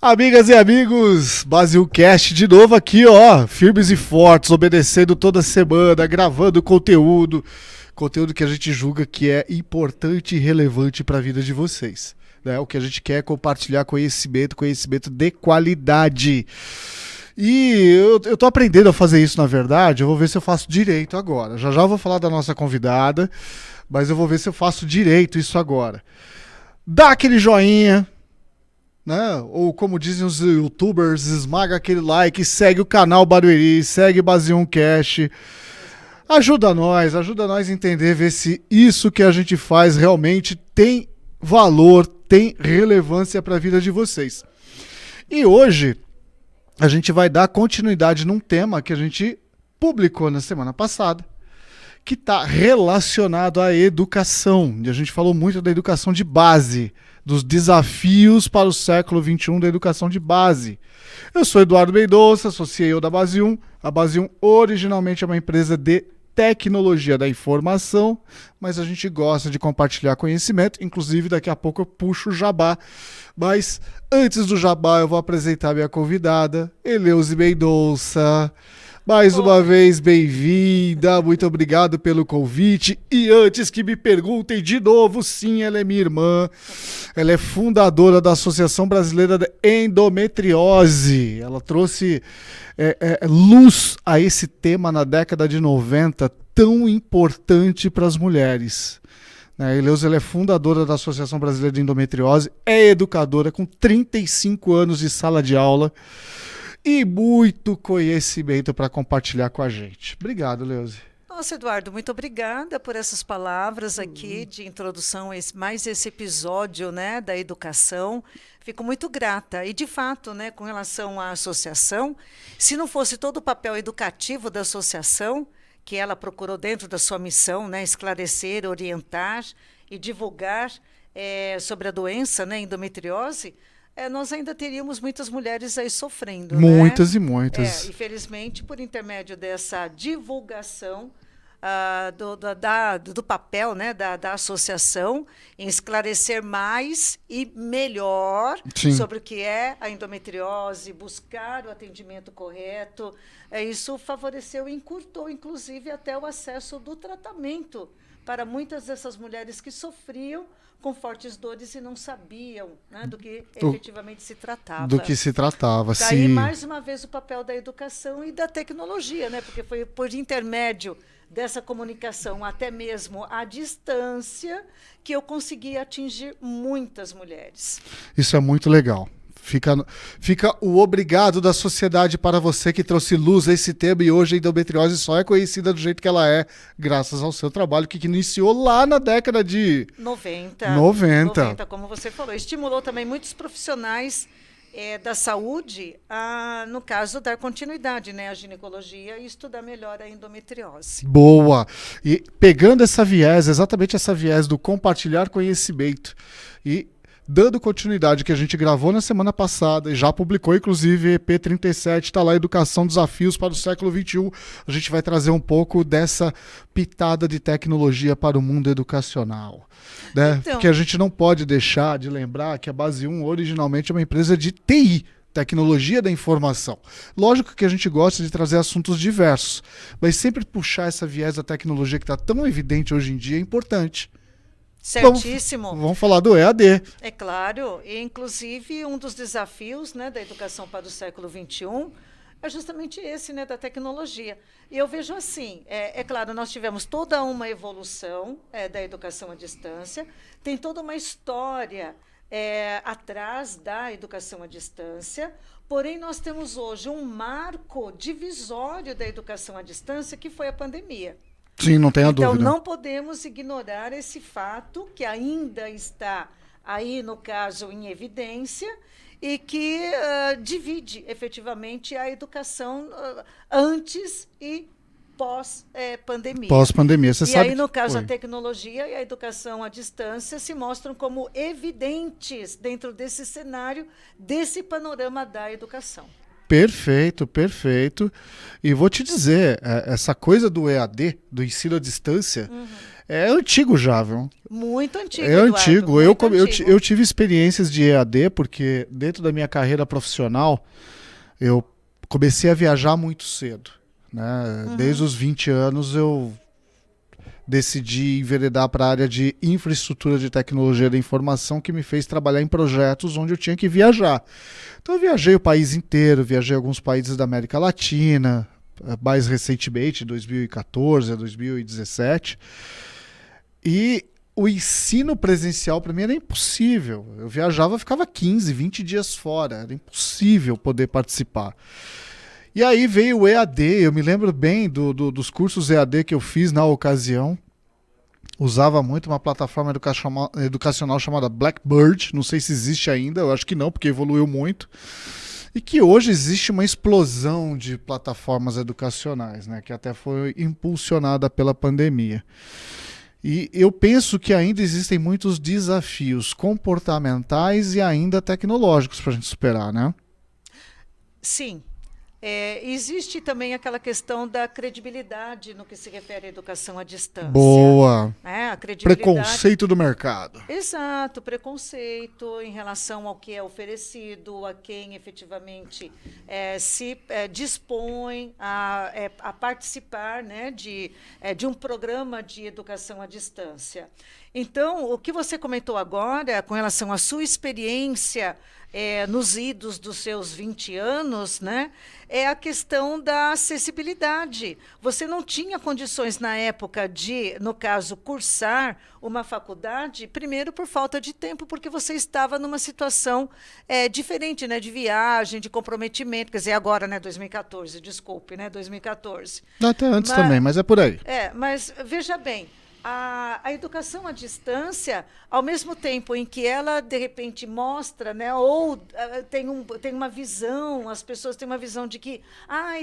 Amigas e amigos, Basilcast de novo aqui, ó, firmes e fortes, obedecendo toda semana, gravando conteúdo que a gente julga que é importante e relevante para a vida de vocês, né? O que a gente quer é compartilhar conhecimento de qualidade. E eu tô aprendendo a fazer isso, na verdade. Eu vou ver se eu faço direito agora. Já eu vou falar da nossa convidada, mas eu vou ver se eu faço direito isso agora. Dá aquele joinha, né? Ou como dizem os youtubers, esmaga aquele like, segue o canal Barueri, segue Basilcast. Ajuda nós a entender, ver se isso que a gente faz realmente tem valor, tem relevância para a vida de vocês. E hoje a gente vai dar continuidade num tema que a gente publicou na semana passada, que está relacionado à educação. E a gente falou muito da educação de base, dos desafios para o século XXI da educação de base. Eu sou Eduardo Mendonça, sou CEO da Base1. A Base1 originalmente é uma empresa de tecnologia da informação, mas a gente gosta de compartilhar conhecimento, inclusive daqui a pouco eu puxo o jabá. Mas antes do jabá eu vou apresentar minha convidada, Eleuze Mendonça. Mais uma vez, bem-vinda, muito obrigado pelo convite. E antes que me perguntem de novo, sim, ela é minha irmã. Ela é fundadora da Associação Brasileira de Endometriose. Ela trouxe luz a esse tema na década de 90, tão importante para as mulheres. A Eleuze, ela é fundadora da Associação Brasileira de Endometriose, é educadora com 35 anos de sala de aula e muito conhecimento para compartilhar com a gente. Obrigado, Eleuze. Nossa, Eduardo, muito obrigada por essas palavras aqui de introdução a mais esse episódio, né, da educação. Fico muito grata. E, de fato, né, com relação à associação, se não fosse todo o papel educativo da associação, que ela procurou dentro da sua missão, né, esclarecer, orientar e divulgar sobre a doença, né, endometriose, nós ainda teríamos muitas mulheres aí sofrendo. Muitas, né? E muitas. Infelizmente, por intermédio dessa divulgação do papel, né, da associação em esclarecer mais e melhor sobre o que é a endometriose, buscar o atendimento correto, isso favoreceu e encurtou, inclusive, até o acesso do tratamento para muitas dessas mulheres que sofriam com fortes dores e não sabiam, né, do que efetivamente se tratava. Do que se tratava, Daí, sim. mais uma vez, o papel da educação e da tecnologia, né, porque foi por intermédio dessa comunicação, até mesmo à distância, que eu consegui atingir muitas mulheres. Isso é muito legal. Fica o obrigado da sociedade para você que trouxe luz a esse tema, e hoje a endometriose só é conhecida do jeito que ela é, graças ao seu trabalho que iniciou lá na década de 90, como você falou. Estimulou também muitos profissionais da saúde no caso, dar continuidade, né, à ginecologia e estudar melhor a endometriose. Boa! E pegando exatamente essa viés do compartilhar conhecimento e dando continuidade que a gente gravou na semana passada e já publicou, inclusive, EP37, está lá, Educação, Desafios para o Século XXI. A gente vai trazer um pouco dessa pitada de tecnologia para o mundo educacional, né? Então, porque a gente não pode deixar de lembrar que a Base1 originalmente é uma empresa de TI, tecnologia da informação. Lógico que a gente gosta de trazer assuntos diversos, mas sempre puxar essa viés da tecnologia que está tão evidente hoje em dia é importante. Certíssimo. Vamos falar do EAD. É claro, e inclusive um dos desafios, né, da educação para o século XXI é justamente esse, né, da tecnologia. E eu vejo assim, é claro, nós tivemos toda uma evolução da educação à distância, tem toda uma história atrás da educação à distância, porém nós temos hoje um marco divisório da educação à distância, que foi a pandemia. Sim, não tenha dúvida. Então, não podemos ignorar esse fato que ainda está aí, no caso, em evidência, e que divide efetivamente a educação antes e pós-pandemia. Pós-pandemia, você sabe. E aí, no caso, a tecnologia e a educação à distância se mostram como evidentes dentro desse cenário, desse panorama da educação. Perfeito, perfeito. E vou te dizer, essa coisa do EAD, do ensino à distância, É antigo já, viu? Muito antigo, É Eduardo, antigo. muito antigo. Eu tive experiências de EAD, porque dentro da minha carreira profissional, eu comecei a viajar muito cedo. Né? Desde os 20 anos eu decidi enveredar para a área de infraestrutura de tecnologia da informação, que me fez trabalhar em projetos onde eu tinha que viajar. Então eu viajei o país inteiro, viajei alguns países da América Latina, mais recentemente, 2014 a 2017. E o ensino presencial para mim era impossível. Eu viajava, ficava 15, 20 dias fora, era impossível poder participar. E aí veio o EAD, eu me lembro bem dos cursos EAD que eu fiz na ocasião. Usava muito uma plataforma educacional chamada Blackbird, não sei se existe ainda, eu acho que não, porque evoluiu muito. E que hoje existe uma explosão de plataformas educacionais, né, que até foi impulsionada pela pandemia. E eu penso que ainda existem muitos desafios comportamentais e ainda tecnológicos para a gente superar, né? Sim. Existe também aquela questão da credibilidade no que se refere à educação à distância. Boa. Né? A credibilidade... Preconceito do mercado. Exato, preconceito em relação ao que é oferecido, a quem efetivamente se dispõe a participar, né, de um programa de educação à distância. Então, o que você comentou agora, com relação à sua experiência nos idos dos seus 20 anos, né, é a questão da acessibilidade. Você não tinha condições na época de, no caso, cursar uma faculdade, primeiro por falta de tempo, porque você estava numa situação diferente, né, de viagem, de comprometimento, quer dizer, agora, né, 2014, desculpe, né, 2014. Até antes também, mas é por aí. Mas veja bem, a educação à distância, ao mesmo tempo em que ela, de repente, mostra, né, ou tem uma visão, as pessoas têm uma visão de que,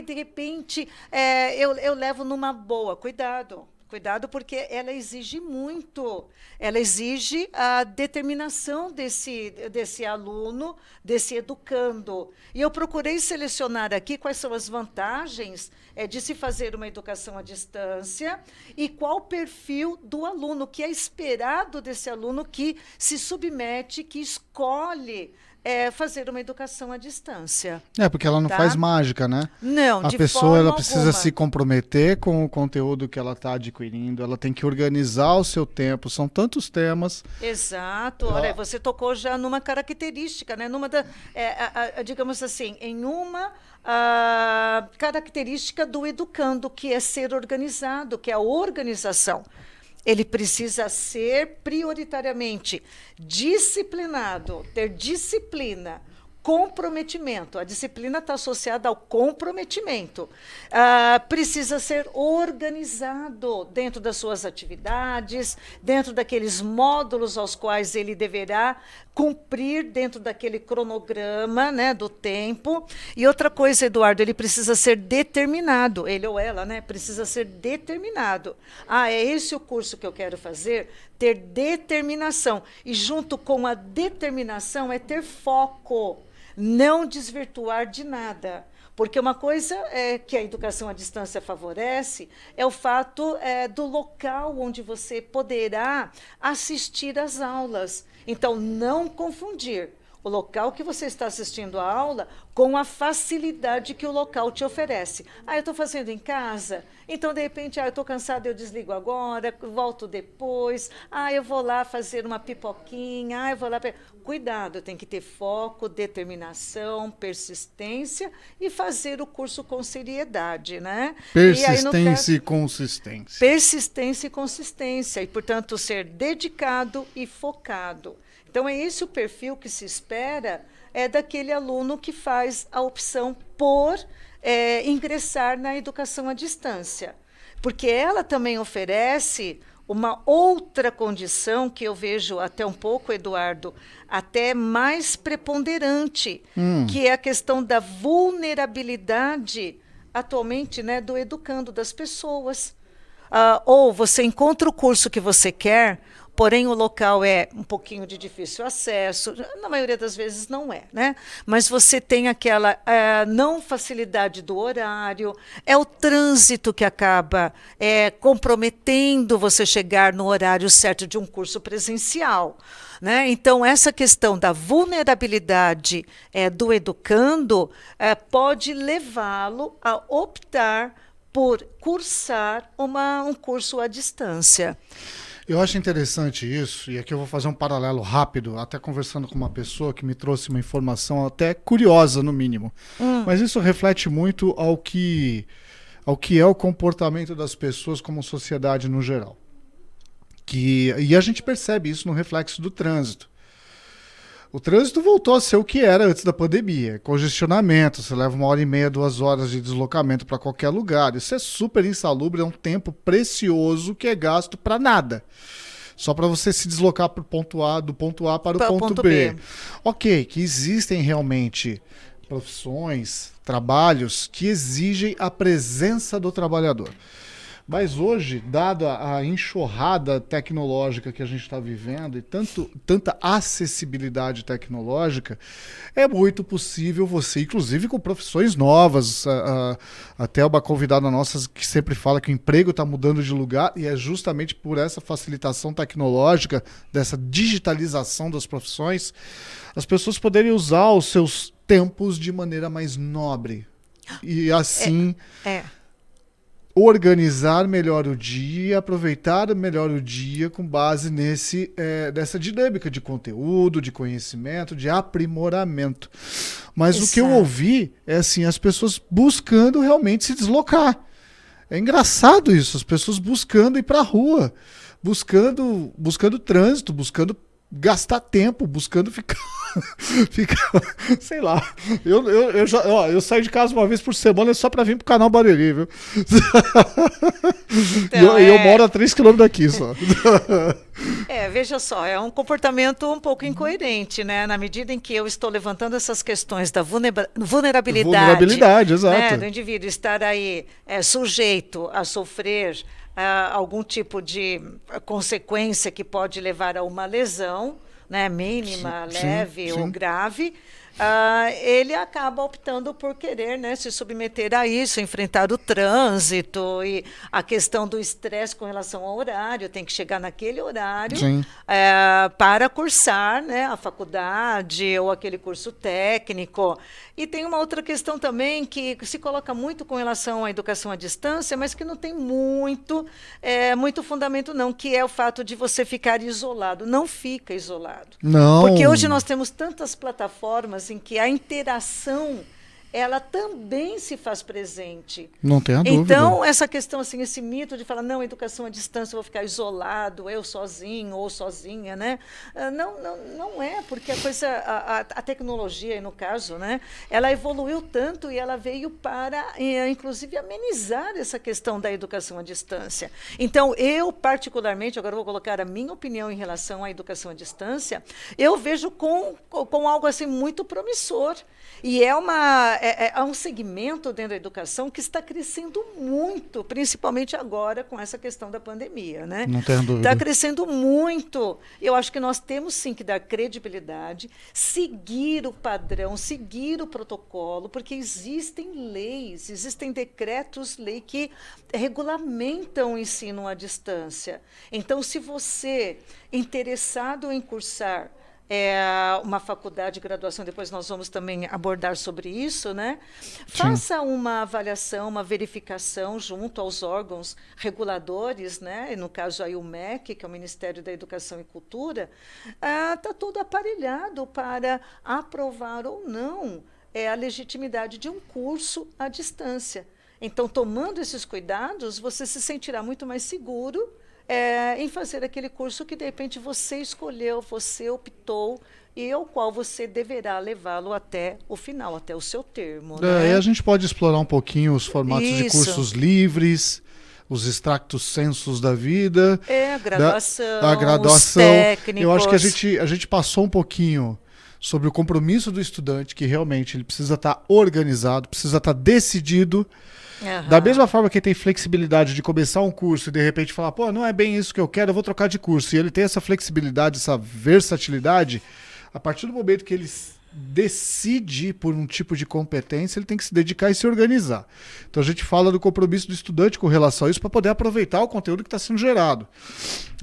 de repente, eu levo numa boa. Cuidado, porque ela exige muito. Ela exige a determinação desse aluno, desse educando. E eu procurei selecionar aqui quais são as vantagens de se fazer uma educação à distância e qual o perfil do aluno, que é esperado desse aluno que se submete, que escolhe fazer uma educação à distância. Porque ela não faz mágica, né? Não, a de pessoa forma precisa alguma. se comprometer com o conteúdo que ela está adquirindo, ela tem que organizar o seu tempo, são tantos temas. Exato, olha, você tocou já numa característica, né? Digamos assim, em uma característica do educando, que é ser organizado, que é a organização. Ele precisa ser prioritariamente disciplinado, ter disciplina, comprometimento. A disciplina está associada ao comprometimento. Precisa ser organizado dentro das suas atividades, dentro daqueles módulos aos quais ele deverá cumprir dentro daquele cronograma, né, do tempo. E outra coisa, Eduardo, ele precisa ser determinado, ele ou ela, né, precisa ser determinado. É esse o curso que eu quero fazer? Ter determinação. E junto com a determinação é ter foco, não desvirtuar de nada. Porque uma coisa que a educação à distância favorece é o fato do local onde você poderá assistir às aulas. Então, não confundir o local que você está assistindo a aula com a facilidade que o local te oferece. Eu estou fazendo em casa, então, de repente, eu estou cansada, eu desligo agora, volto depois, eu vou lá fazer uma pipoquinha, eu vou lá... Cuidado, tem que ter foco, determinação, persistência e fazer o curso com seriedade, né? Persistência e consistência. Persistência e consistência, e, portanto, ser dedicado e focado. Então, é esse o perfil que se espera daquele aluno que faz a opção por ingressar na educação à distância. Porque ela também oferece uma outra condição que eu vejo até um pouco, Eduardo, até mais preponderante, que é a questão da vulnerabilidade atualmente, né, do educando, das pessoas. Ou você encontra o curso que você quer, porém o local é um pouquinho de difícil acesso, na maioria das vezes não é, né? Mas você tem aquela não facilidade do horário, é o trânsito que acaba comprometendo você chegar no horário certo de um curso presencial. Né? Então, essa questão da vulnerabilidade do educando pode levá-lo a optar por cursar um curso à distância. Eu acho interessante isso, e aqui eu vou fazer um paralelo rápido, até conversando com uma pessoa que me trouxe uma informação até curiosa, no mínimo. Mas isso reflete muito ao que é o comportamento das pessoas como sociedade no geral. E a gente percebe isso no reflexo do trânsito. O trânsito voltou a ser o que era antes da pandemia. Congestionamento, você leva 1h30, 2 horas de deslocamento para qualquer lugar. Isso é super insalubre, é um tempo precioso que é gasto para nada. Só para você se deslocar do ponto A para o ponto B. Ok, que existem realmente profissões, trabalhos que exigem a presença do trabalhador. Mas hoje, dada a enxurrada tecnológica que a gente está vivendo e tanta acessibilidade tecnológica, é muito possível você, inclusive com profissões novas, até uma convidada nossa que sempre fala que o emprego está mudando de lugar e é justamente por essa facilitação tecnológica, dessa digitalização das profissões, as pessoas poderem usar os seus tempos de maneira mais nobre. E assim... organizar melhor o dia, aproveitar melhor o dia com base nessa dinâmica de conteúdo, de conhecimento, de aprimoramento. Mas o que eu ouvi é assim, as pessoas buscando realmente se deslocar. É engraçado isso, as pessoas buscando ir para a rua, buscando trânsito, buscando gastar tempo, buscando ficar sei lá. Eu saio de casa uma vez por semana só pra vir pro canal Barueri, viu? Então, eu moro a 3 km daqui só. Veja só, é um comportamento um pouco incoerente, né? Na medida em que eu estou levantando essas questões da vulnerabilidade, exato. Né, do indivíduo estar aí sujeito a sofrer algum tipo de consequência que pode levar a uma lesão, né, mínima, leve ou grave, ele acaba optando por querer, né, se submeter a isso, enfrentar o trânsito e a questão do estresse com relação ao horário, tem que chegar naquele horário para cursar, né, a faculdade ou aquele curso técnico. E tem uma outra questão também que se coloca muito com relação à educação à distância, mas que não tem muito fundamento não, que é o fato de você ficar isolado. Não fica isolado. Não. Porque hoje nós temos tantas plataformas em que a interação ela também se faz presente. Não tenha dúvida. Então, essa questão, assim, esse mito de falar, não, educação à distância, eu vou ficar isolado, eu sozinho ou sozinha, né? Não é, porque a tecnologia, no caso, né, ela evoluiu tanto e ela veio para, inclusive, amenizar essa questão da educação à distância. Então, eu, particularmente, agora vou colocar a minha opinião em relação à educação à distância, eu vejo com algo assim muito promissor. E é um segmento dentro da educação que está crescendo muito, principalmente agora com essa questão da pandemia, né? Não tenho dúvida. Está crescendo muito. Eu acho que nós temos sim que dar credibilidade, seguir o padrão, seguir o protocolo, porque existem leis, existem decretos-lei que regulamentam o ensino à distância. Então, se você interessado em cursar uma faculdade de graduação, depois nós vamos também abordar sobre isso, né? Faça uma avaliação, uma verificação junto aos órgãos reguladores, né? No caso aí o MEC, que é o Ministério da Educação e Cultura, está tudo aparelhado para aprovar ou não a legitimidade de um curso à distância. Então, tomando esses cuidados, você se sentirá muito mais seguro em fazer aquele curso que, de repente, você escolheu, você optou e ao qual você deverá levá-lo até o final, até o seu termo. Né? E a gente pode explorar um pouquinho os formatos de cursos livres, os extractos sensus da vida. A graduação, a graduação. Os técnicos. Eu acho que a gente passou um pouquinho sobre o compromisso do estudante, que realmente ele precisa estar organizado, precisa estar decidido. Da mesma forma que ele tem flexibilidade de começar um curso e de repente falar, pô, não é bem isso que eu quero, eu vou trocar de curso. E ele tem essa flexibilidade, essa versatilidade, a partir do momento que ele decide por um tipo de competência, ele tem que se dedicar e se organizar. Então a gente fala do compromisso do estudante com relação a isso para poder aproveitar o conteúdo que está sendo gerado.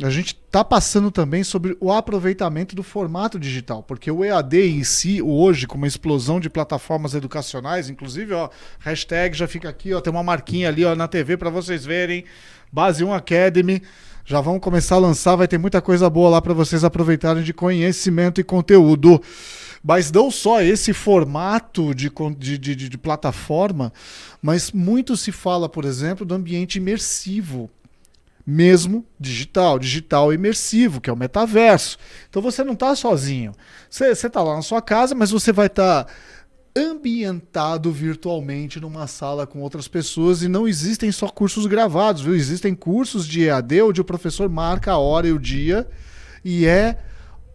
A gente está passando também sobre o aproveitamento do formato digital, porque o EAD em si, hoje, com uma explosão de plataformas educacionais, inclusive, ó, hashtag já fica aqui, ó, tem uma marquinha ali, ó, na TV para vocês verem, Base 1 Academy, já vamos começar a lançar, vai ter muita coisa boa lá para vocês aproveitarem de conhecimento e conteúdo. Mas não só esse formato de plataforma, mas muito se fala, por exemplo, do ambiente imersivo, mesmo digital imersivo, que é o metaverso. Então você não está sozinho. Você está lá na sua casa, mas você vai estar ambientado virtualmente numa sala com outras pessoas, e não existem só cursos gravados, viu? Existem cursos de EAD onde o professor marca a hora e o dia e é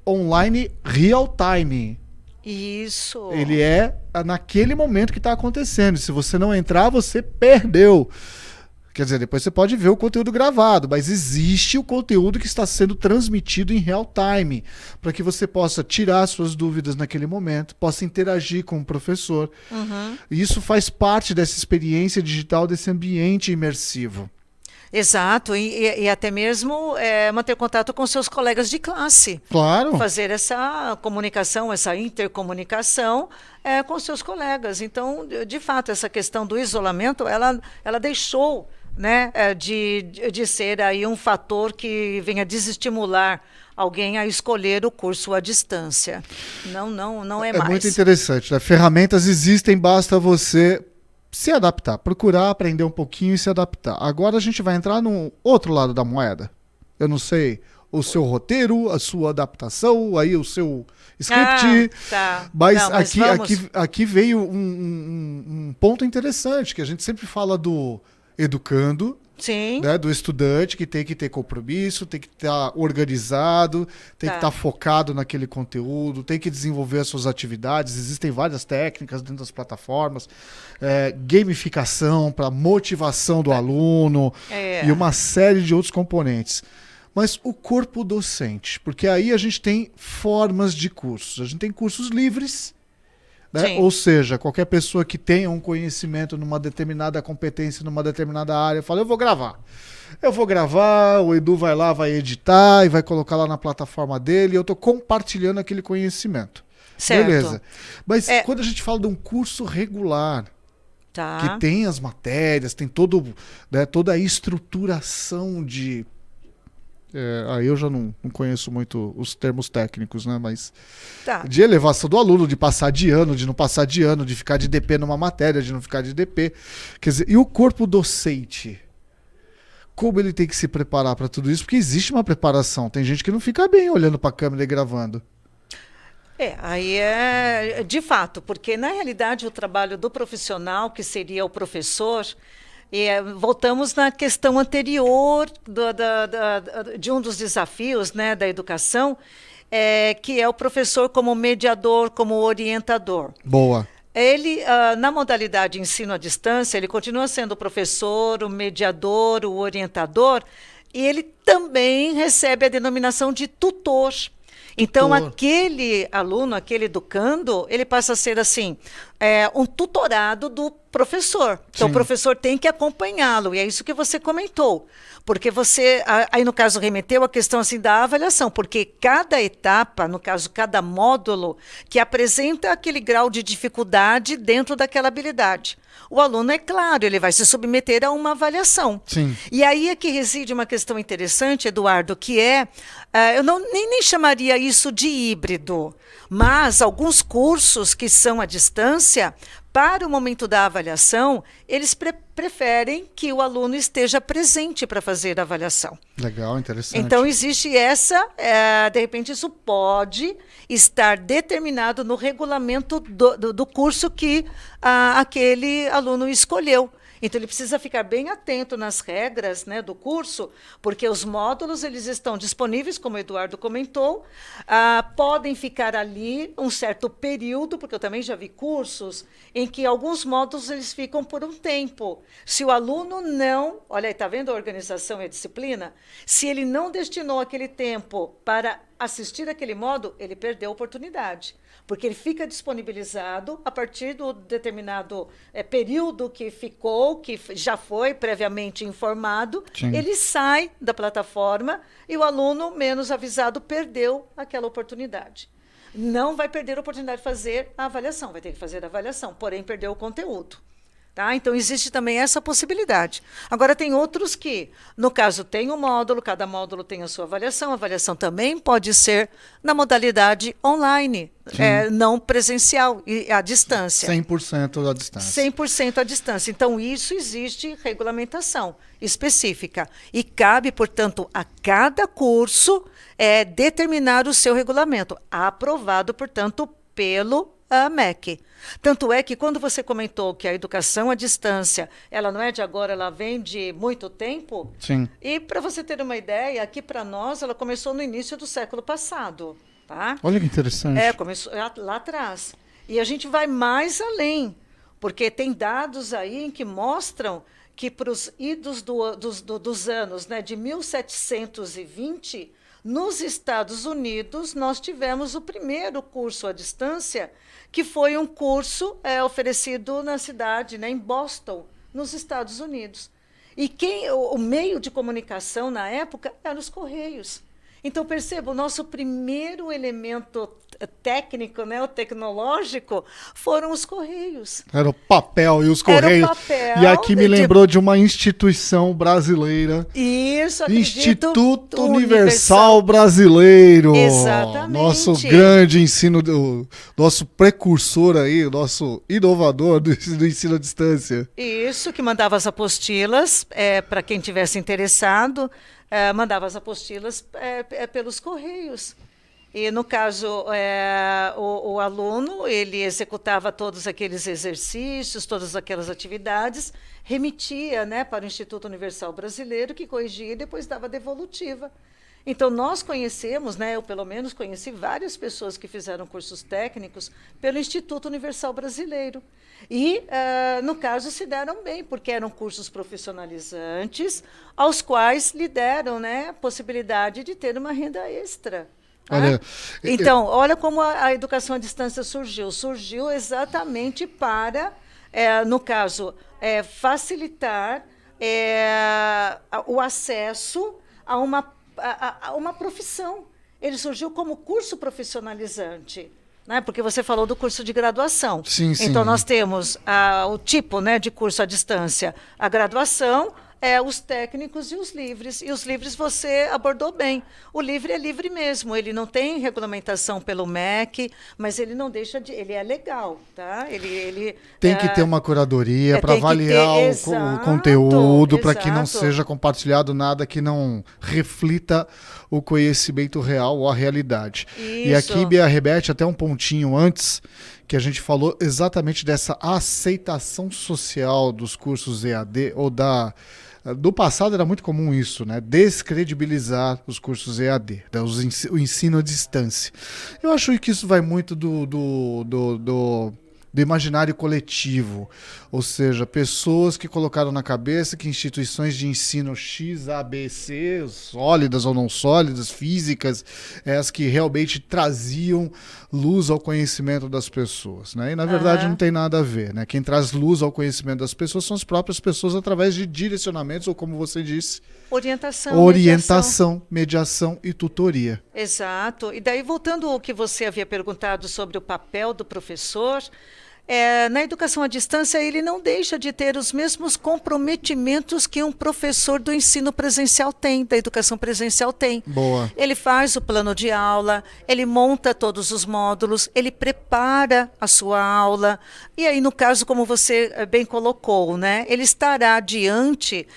online real time. Isso. Ele é naquele momento que está acontecendo. Se você não entrar, você perdeu. Quer dizer, depois você pode ver o conteúdo gravado, mas existe o conteúdo que está sendo transmitido em real time, para que você possa tirar suas dúvidas naquele momento, possa interagir com o professor. E isso faz parte dessa experiência digital, desse ambiente imersivo. Exato, e até mesmo manter contato com seus colegas de classe. Claro. Fazer essa comunicação, essa intercomunicação com seus colegas. Então, de fato, essa questão do isolamento, ela deixou, né, de ser aí um fator que venha desestimular alguém a escolher o curso à distância. Não é mais. É muito interessante, né? Ferramentas existem, basta você se adaptar, procurar aprender um pouquinho e se adaptar. Agora a gente vai entrar no outro lado da moeda. Eu não sei, o seu roteiro, a sua adaptação, aí o seu script. Tá. Mas, não, mas aqui veio um ponto interessante, que a gente sempre fala do educando, Sim. né, do estudante que tem que ter compromisso, tem que estar organizado, tem que estar focado naquele conteúdo, tem que desenvolver as suas atividades. Existem várias técnicas dentro das plataformas, gamificação para motivação do aluno e uma série de outros componentes. Mas o corpo docente, porque aí a gente tem formas de cursos. A gente tem cursos livres, né? Ou seja, qualquer pessoa que tenha um conhecimento numa determinada competência, numa determinada área, fala, eu vou gravar, o Edu vai lá, vai editar e vai colocar lá na plataforma dele, e eu estou compartilhando aquele conhecimento. Certo. Beleza. Mas quando a gente fala de um curso regular, que tem as matérias, tem toda a estruturação de... aí eu já não conheço muito os termos técnicos, né? Mas de elevação do aluno, de passar de ano, de não passar de ano, de ficar de DP numa matéria, de não ficar de DP. Quer dizer, e o corpo docente? Como ele tem que se preparar para tudo isso? Porque existe uma preparação. Tem gente que não fica bem olhando para a câmera e gravando. Aí é de fato, porque na realidade o trabalho do profissional, que seria o professor... voltamos na questão anterior de um dos desafios, né, da educação, que é o professor como mediador, como orientador. Boa. Ele, na modalidade ensino à distância, ele continua sendo o professor, o mediador, o orientador, e ele também recebe a denominação de tutor. Então, aquele aluno, aquele educando, ele passa a ser, assim, um tutorado do professor. Então, o professor tem que acompanhá-lo, e é isso que você comentou. Porque você, aí no caso, remeteu a questão assim, da avaliação, porque cada etapa, no caso, cada módulo, que apresenta aquele grau de dificuldade dentro daquela habilidade. O aluno, é claro, ele vai se submeter a uma avaliação. Sim. E aí é que reside uma questão interessante, Eduardo, que eu nem chamaria isso de híbrido, mas alguns cursos que são à distância, para o momento da avaliação, eles preferem que o aluno esteja presente para fazer a avaliação. Legal, interessante. Então, existe de repente, isso pode estar determinado no regulamento do curso que aquele aluno escolheu. Então, ele precisa ficar bem atento nas regras, né, do curso, porque os módulos eles estão disponíveis, como o Eduardo comentou, podem ficar ali um certo período, porque eu também já vi cursos em que alguns módulos eles ficam por um tempo. Se o aluno não, olha aí, está vendo a organização e a disciplina? Se ele não destinou aquele tempo para assistir aquele módulo, ele perdeu a oportunidade, porque ele fica disponibilizado a partir do determinado período que ficou, que já foi previamente informado, Sim. ele sai da plataforma e o aluno menos avisado perdeu aquela oportunidade. Não vai perder a oportunidade de fazer a avaliação, vai ter que fazer a avaliação, porém perdeu o conteúdo. Tá? Então, existe também essa possibilidade. Agora, tem outros que, no caso, tem um módulo, cada módulo tem a sua avaliação. A avaliação também pode ser na modalidade online, não presencial, e à distância. 100% à distância. 100% à distância. Então, isso existe regulamentação específica. E cabe, portanto, a cada curso determinar o seu regulamento, aprovado, portanto, pelo MEC. Tanto é que quando você comentou que a educação à distância, ela não é de agora, ela vem de muito tempo. Sim. E para você ter uma ideia, aqui para nós, ela começou no início do século passado. Tá? Olha que interessante. Começou lá atrás. E a gente vai mais além, porque tem dados aí em que mostram que para os idos dos anos, né, de 1720, nos Estados Unidos, nós tivemos o primeiro curso à distância, que foi um curso oferecido na cidade, né, em Boston, nos Estados Unidos. E o meio de comunicação na época eram os correios. Então, perceba, o nosso primeiro elemento técnico, né, o tecnológico, foram os correios. Era o papel e os correios. Era o papel. E aqui me lembrou de uma instituição brasileira. Isso, acredito. Instituto Universal Brasileiro. Exatamente. Nosso grande ensino, nosso precursor aí, o nosso inovador do ensino à distância. Isso, que mandava as apostilas para quem tivesse interessado. Mandava as apostilas pelos correios. E, no caso, o aluno, ele executava todos aqueles exercícios, todas aquelas atividades, remitia, né, para o Instituto Universal Brasileiro, que corrigia e depois dava devolutiva. Então, nós conhecemos, né, eu pelo menos conheci várias pessoas que fizeram cursos técnicos pelo Instituto Universal Brasileiro. E, no caso, se deram bem, porque eram cursos profissionalizantes, aos quais lhe deram, né, a possibilidade de ter uma renda extra. Olha, então, olha como a educação à distância surgiu. Surgiu exatamente para, no caso, facilitar o acesso a uma profissão. Ele surgiu como curso profissionalizante, né? Porque você falou do curso de graduação. Sim, sim. Então, nós temos o tipo, né, de curso à distância, a graduação, os técnicos e os livres. E os livres você abordou bem. O livre é livre mesmo, ele não tem regulamentação pelo MEC, mas ele não deixa de... Ele é legal, tá? Ele tem que ter uma curadoria para avaliar o conteúdo, para que não seja compartilhado nada que não reflita o conhecimento real ou a realidade. Isso. E aqui, Bia, rebete até um pontinho antes, que a gente falou exatamente dessa aceitação social dos cursos EAD, ou do passado era muito comum isso, né? Descredibilizar os cursos EAD, né? O ensino à distância. Eu acho que isso vai muito do imaginário coletivo, ou seja, pessoas que colocaram na cabeça que instituições de ensino X, A, B, C, sólidas ou não sólidas, físicas, as que realmente traziam luz ao conhecimento das pessoas, né? E na verdade não tem nada a ver, né? Quem traz luz ao conhecimento das pessoas são as próprias pessoas através de direcionamentos, ou como você disse, orientação, mediação e tutoria. Exato. E daí, voltando ao que você havia perguntado sobre o papel do professor, na educação à distância, ele não deixa de ter os mesmos comprometimentos que um professor do ensino presencial tem, da educação presencial tem. Boa. Ele faz o plano de aula, ele monta todos os módulos, ele prepara a sua aula. E aí, no caso, como você bem colocou, né, ele estará diante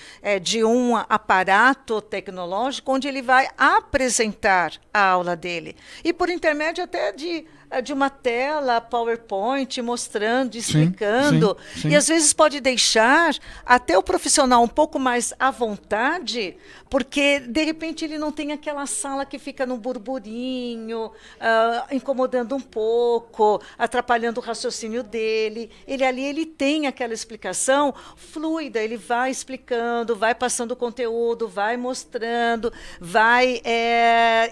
de um aparato tecnológico onde ele vai apresentar a aula dele. E por intermédio até de de uma tela PowerPoint mostrando, explicando. Sim, sim. E às vezes pode deixar até o profissional um pouco mais à vontade, porque de repente ele não tem aquela sala que fica no burburinho, incomodando um pouco, atrapalhando o raciocínio dele. Ele ali ele tem aquela explicação fluida, ele vai explicando, vai passando o conteúdo, vai mostrando, vai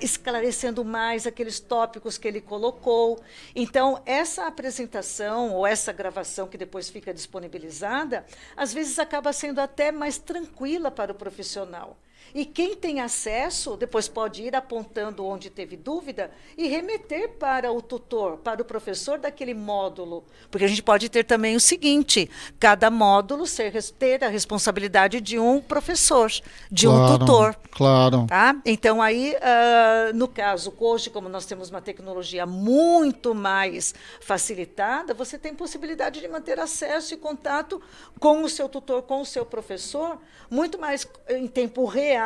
esclarecendo mais aqueles tópicos que ele colocou. Então, essa apresentação ou essa gravação que depois fica disponibilizada, às vezes acaba sendo até mais tranquila para o profissional. E quem tem acesso, depois pode ir apontando onde teve dúvida e remeter para o tutor, para o professor daquele módulo. Porque a gente pode ter também o seguinte, cada módulo ter a responsabilidade de um professor, de um tutor. Claro. Tá? Então, aí, no caso, hoje, como nós temos uma tecnologia muito mais facilitada, você tem possibilidade de manter acesso e contato com o seu tutor, com o seu professor, muito mais em tempo real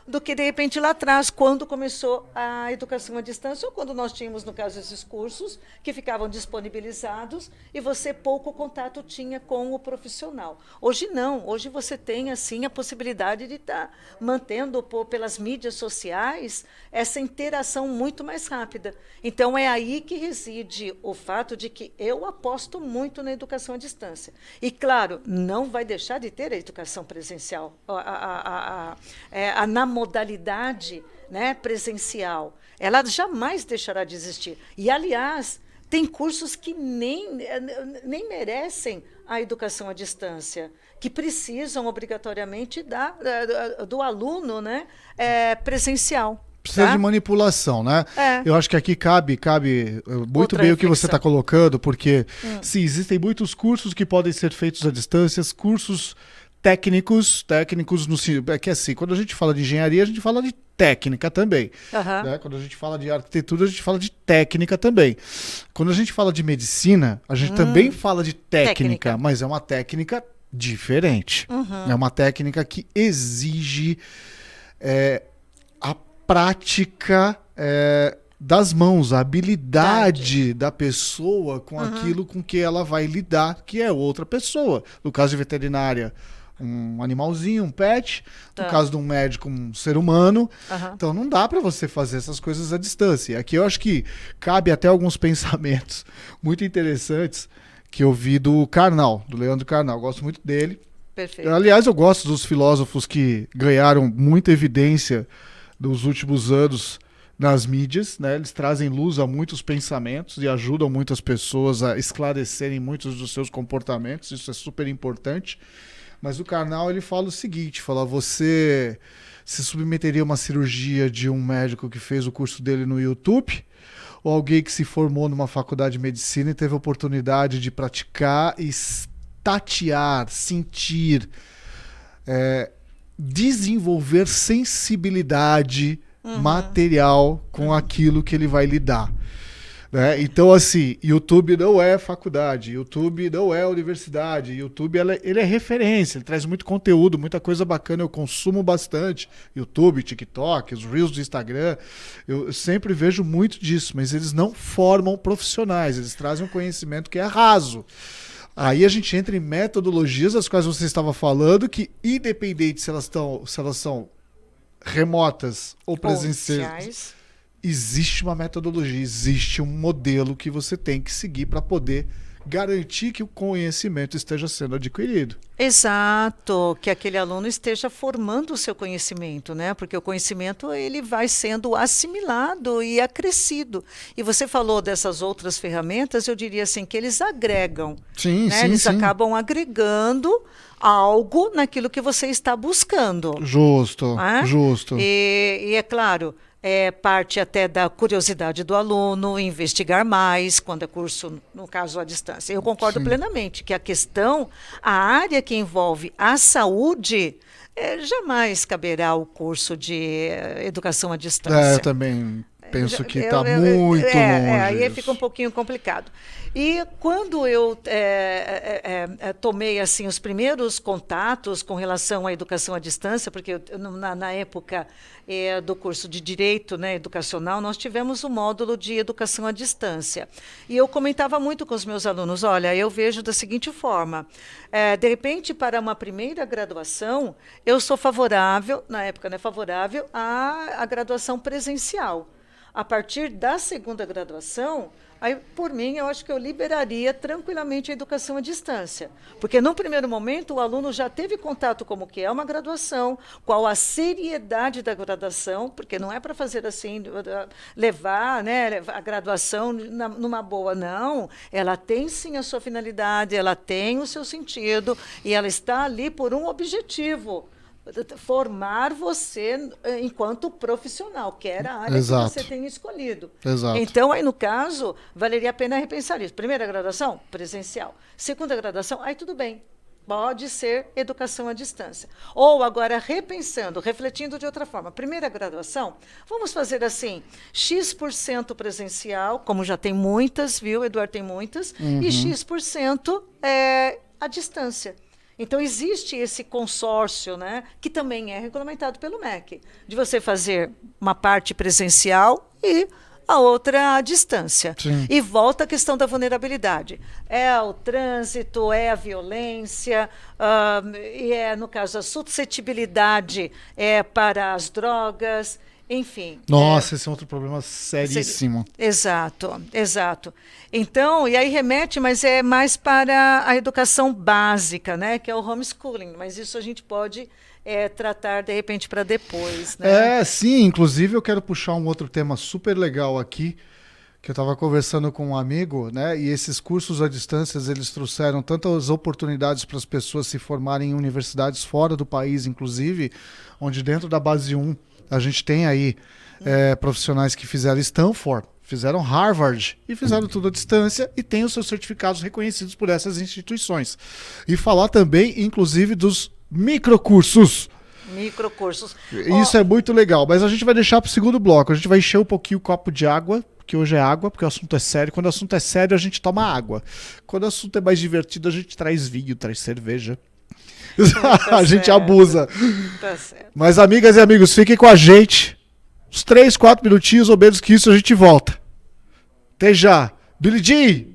do que, de repente, lá atrás, quando começou a educação à distância, ou quando nós tínhamos, no caso, esses cursos que ficavam disponibilizados e você pouco contato tinha com o profissional. Hoje não, hoje você tem, assim, a possibilidade de estar mantendo pelas mídias sociais essa interação muito mais rápida. Então, é aí que reside o fato de que eu aposto muito na educação à distância. E, claro, não vai deixar de ter a educação presencial, na modalidade, né, presencial. Ela jamais deixará de existir. E, aliás, tem cursos que nem merecem a educação à distância, que precisam obrigatoriamente do aluno, né, presencial. Precisa tá? de manipulação, né? Eu acho que aqui cabe muito Outra bem o que você reflexão. está colocando, porque sim, existem muitos cursos que podem ser feitos à distância, cursos técnicos no que assim, quando a gente fala de engenharia, a gente fala de técnica também. Né? Quando a gente fala de arquitetura, a gente fala de técnica também. Quando a gente fala de medicina, a gente também fala de técnica, mas é uma técnica diferente. É uma técnica que exige a prática das mãos, a habilidade da pessoa com aquilo com que ela vai lidar, que é outra pessoa. No caso de veterinária, um animalzinho, um pet. No caso de um médico, um ser humano. Então não dá para você fazer essas coisas à distância. Aqui eu acho que cabe até alguns pensamentos muito interessantes que eu vi do Karnal, do Leandro Carnal. Eu gosto muito dele. Perfeito. Aliás, eu gosto dos filósofos que ganharam muita evidência nos últimos anos nas mídias, né? Eles trazem luz a muitos pensamentos e ajudam muitas pessoas a esclarecerem muitos dos seus comportamentos. Isso é super importante. Mas o Karnal, ele fala o seguinte, você se submeteria a uma cirurgia de um médico que fez o curso dele no YouTube, ou alguém que se formou numa faculdade de medicina e teve a oportunidade de praticar e tatear, sentir, desenvolver sensibilidade material com aquilo que ele vai lidar. Né? Então, assim, YouTube não é faculdade, YouTube não é universidade, YouTube ele é referência, ele traz muito conteúdo, muita coisa bacana, eu consumo bastante, YouTube, TikTok, os Reels do Instagram, eu sempre vejo muito disso, mas eles não formam profissionais, eles trazem um conhecimento que é raso. Aí a gente entra em metodologias, das quais você estava falando, que independente se elas são remotas ou presenciais, existe uma metodologia, existe um modelo que você tem que seguir para poder garantir que o conhecimento esteja sendo adquirido. Exato, que aquele aluno esteja formando o seu conhecimento, né? Porque o conhecimento ele vai sendo assimilado e acrescido. E você falou dessas outras ferramentas, eu diria assim que eles agregam, sim, né? Sim, eles sim. acabam agregando algo naquilo que você está buscando. Justo, justo. E é claro, parte até da curiosidade do aluno, investigar mais, quando é curso, no caso, à distância. Eu concordo plenamente que a área que envolve a saúde, jamais caberá o curso de educação à distância. Também penso que está muito longe. Aí isso. fica um pouquinho complicado. E quando eu tomei assim os primeiros contatos com relação à educação à distância, porque na época do curso de Direito, né, Educacional, nós tivemos um módulo de educação à distância. E eu comentava muito com os meus alunos, olha, eu vejo da seguinte forma, de repente, para uma primeira graduação, eu sou favorável, na época, né, favorável à graduação presencial. A partir da segunda graduação, aí, por mim, eu acho que eu liberaria tranquilamente a educação à distância. Porque, num primeiro momento, o aluno já teve contato como que é uma graduação, qual a seriedade da graduação, porque não é para fazer assim, levar, né, a graduação numa boa, não. Ela tem, sim, a sua finalidade, ela tem o seu sentido, e ela está ali por um objetivo. Formar você enquanto profissional, que era a área Exato. que você tem escolhido. Exato. Então, aí no caso, valeria a pena repensar isso. Primeira graduação, presencial. Segunda graduação, aí tudo bem. Pode ser educação à distância. Ou agora, repensando, refletindo de outra forma. Primeira graduação, vamos fazer assim, X% presencial, como já tem muitas, viu, Eduardo, tem muitas, e X% à distância. Então, existe esse consórcio, né, que também é regulamentado pelo MEC, de você fazer uma parte presencial e a outra à distância. Sim. E volta a questão da vulnerabilidade. É o trânsito, é a violência, e no caso, a suscetibilidade para as drogas. Enfim. Nossa, esse é outro problema seríssimo. Exato, exato. Então, e aí remete, mas é mais para a educação básica, né? Que é o homeschooling. Mas isso a gente pode tratar, de repente, para depois. Né? Sim. Inclusive, eu quero puxar um outro tema super legal aqui, que eu estava conversando com um amigo, né? E esses cursos à distância, eles trouxeram tantas oportunidades para as pessoas se formarem em universidades fora do país, inclusive, onde dentro da base 1, a gente tem aí profissionais que fizeram Stanford, fizeram Harvard e fizeram tudo à distância e têm os seus certificados reconhecidos por essas instituições. E falar também, inclusive, dos microcursos. Microcursos. Isso é muito legal, mas a gente vai deixar para o segundo bloco. A gente vai encher um pouquinho o copo de água, porque hoje é água, porque o assunto é sério. Quando o assunto é sério, a gente toma água. Quando o assunto é mais divertido, a gente traz vinho, traz cerveja. A gente abusa. Tá certo. Mas, amigas e amigos, fiquem com a gente. Uns 3, 4 minutinhos ou menos que isso a gente volta. Até já. Billy Jean!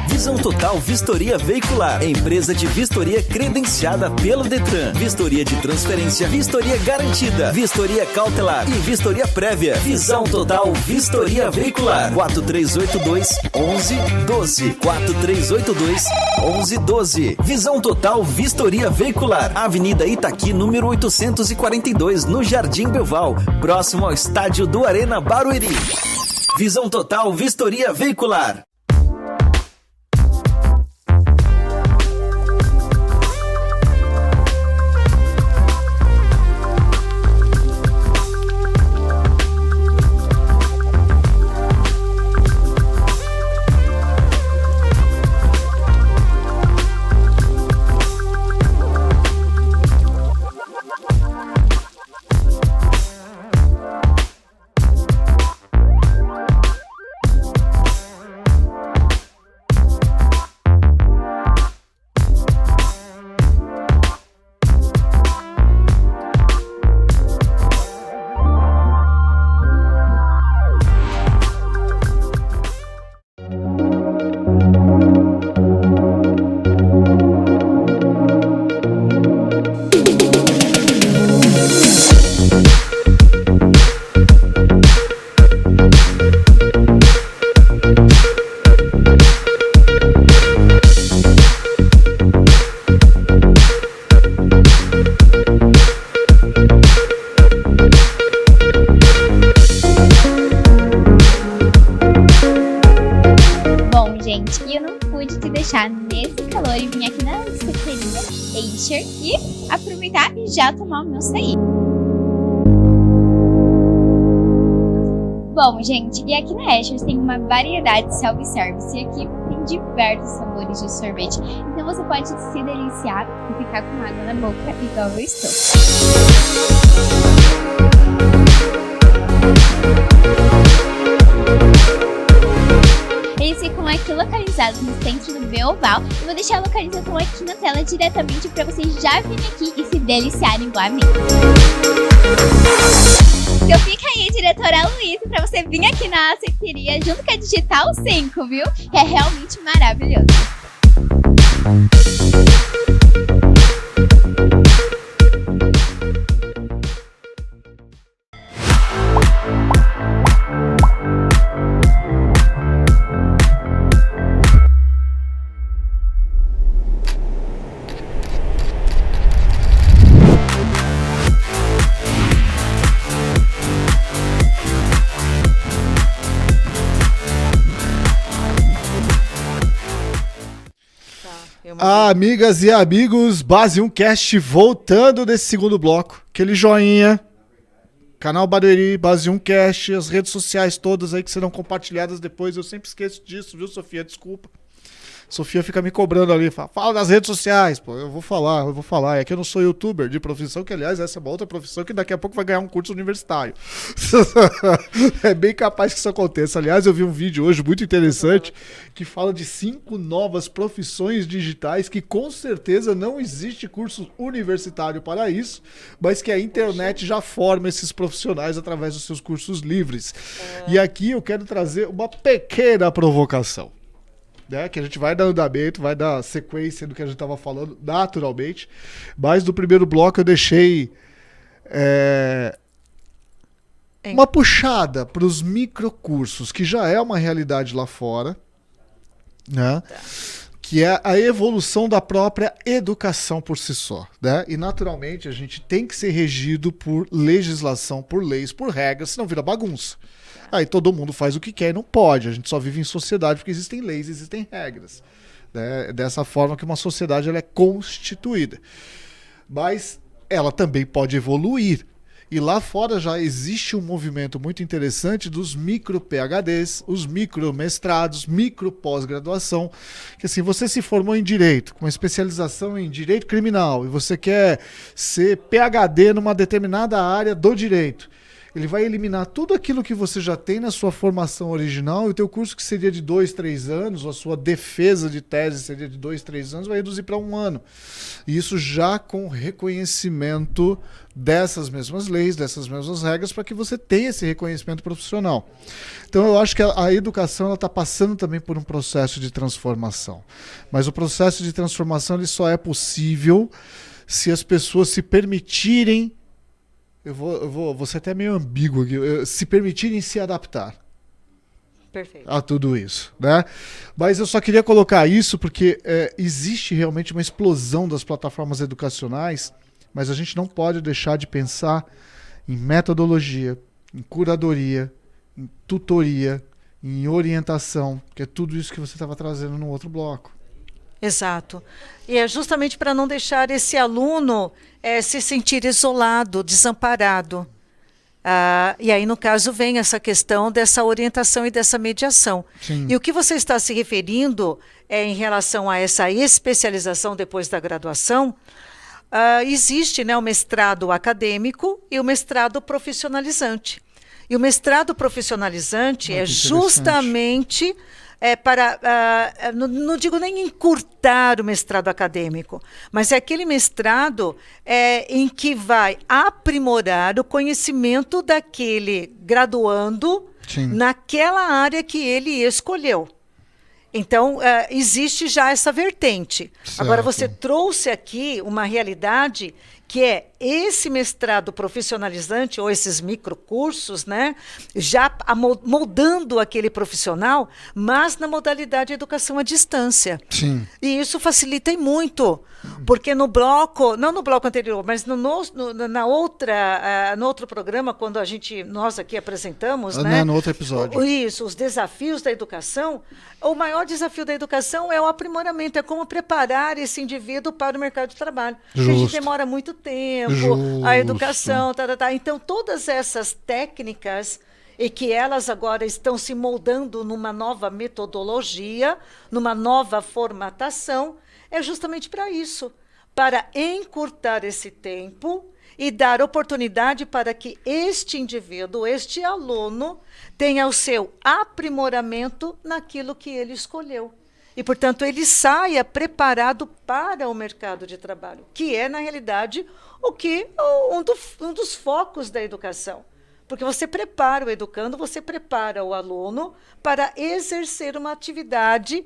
Visão Total Vistoria Veicular, empresa de vistoria credenciada pelo Detran, vistoria de transferência, vistoria garantida, vistoria cautelar e vistoria prévia. Visão Total Vistoria Veicular, 4382-1112, 4382-1112. Visão Total Vistoria Veicular, Avenida Itaqui, número 842, no Jardim Belval, próximo ao estádio do Arena Barueri. Visão Total Vistoria Veicular. e aproveitar e já tomar o meu açaí. Bom, gente, e aqui na Ashers tem uma variedade de self-service e aqui tem diversos sabores de sorvete. Então você pode se deliciar e ficar com água na boca igual eu estou. Eles ficam aqui localizados no centro do Beoval. Eu vou deixar a localização aqui na tela diretamente para vocês já virem aqui e se deliciarem igual a mim. Então fica aí, diretora Luísa, para você vir aqui na açaiteria junto com a Digital 5, viu? Que é realmente maravilhoso. Amigas e amigos, Base 1 Cast voltando desse segundo bloco. Aquele joinha, canal Barueri, Base 1 Cast, as redes sociais todas aí que serão compartilhadas depois. Eu sempre esqueço disso, viu, Sofia? Desculpa. Sofia fica me cobrando ali, fala das redes sociais, pô, eu vou falar. É que eu não sou youtuber de profissão, que aliás essa é uma outra profissão que daqui a pouco vai ganhar um curso universitário. É bem capaz que isso aconteça. Aliás, eu vi um vídeo hoje muito interessante que fala de 5 novas profissões digitais que com certeza não existe curso universitário para isso, mas que a internet já forma esses profissionais através dos seus cursos livres. E aqui eu quero trazer uma pequena provocação. Né, que a gente vai dar andamento, vai dar sequência do que a gente estava falando naturalmente, mas do primeiro bloco eu deixei uma puxada para os microcursos, que já é uma realidade lá fora, né? Que é a evolução da própria educação por si só, né? E naturalmente a gente tem que ser regido por legislação, por leis, por regras, senão vira bagunça. Aí todo mundo faz o que quer e não pode. A gente só vive em sociedade porque existem leis, existem regras. Né? Dessa forma que uma sociedade ela é constituída. Mas ela também pode evoluir. E lá fora já existe um movimento muito interessante dos micro-PhDs, os micro-mestrados, micro-pós-graduação. Que assim, você se formou em Direito, com uma especialização em Direito Criminal, e você quer ser PhD numa determinada área do Direito. Ele vai eliminar tudo aquilo que você já tem na sua formação original, e o teu curso que seria de 2, 3 anos, ou a sua defesa de tese seria de 2, 3 anos, vai reduzir para 1 ano. E isso já com reconhecimento dessas mesmas leis, dessas mesmas regras, para que você tenha esse reconhecimento profissional. Então eu acho que a educação está passando também por um processo de transformação. Mas o processo de transformação ele só é possível se as pessoas se permitirem. Eu vou ser até meio ambíguo aqui. Se permitirem se adaptar. Perfeito. A tudo isso, né? Mas eu só queria colocar isso porque existe realmente uma explosão das plataformas educacionais, mas a gente não pode deixar de pensar em metodologia, em curadoria, em tutoria, em orientação, que é tudo isso que você estava trazendo no outro bloco. Exato. E é justamente para não deixar esse aluno se sentir isolado, desamparado. E aí, no caso, vem essa questão dessa orientação e dessa mediação. Sim. E o que você está se referindo em relação a essa especialização depois da graduação, existe, né, o mestrado acadêmico e o mestrado profissionalizante. E o mestrado profissionalizante é justamente para, não digo nem encurtar o mestrado acadêmico, mas é aquele mestrado em que vai aprimorar o conhecimento daquele graduando Sim. naquela área que ele escolheu. Então, existe já essa vertente. Certo. Agora, você trouxe aqui uma realidade que é esse mestrado profissionalizante, ou esses microcursos, né, já moldando aquele profissional, mas na modalidade educação à distância. Sim. E isso facilita e muito, porque no bloco, não no bloco anterior, mas no outro programa, quando nós aqui apresentamos, né, no outro episódio. Isso, os desafios da educação. O maior desafio da educação é o aprimoramento, é como preparar esse indivíduo para o mercado de trabalho. Porque a gente demora muito tempo, a educação, Então, todas essas técnicas, e que elas agora estão se moldando numa nova metodologia, numa nova formatação, é justamente para isso, para encurtar esse tempo e dar oportunidade para que este indivíduo, este aluno, tenha o seu aprimoramento naquilo que ele escolheu. E, portanto, ele saia preparado para o mercado de trabalho, que é, na realidade, um dos focos da educação. Porque você prepara o educando, você prepara o aluno para exercer uma atividade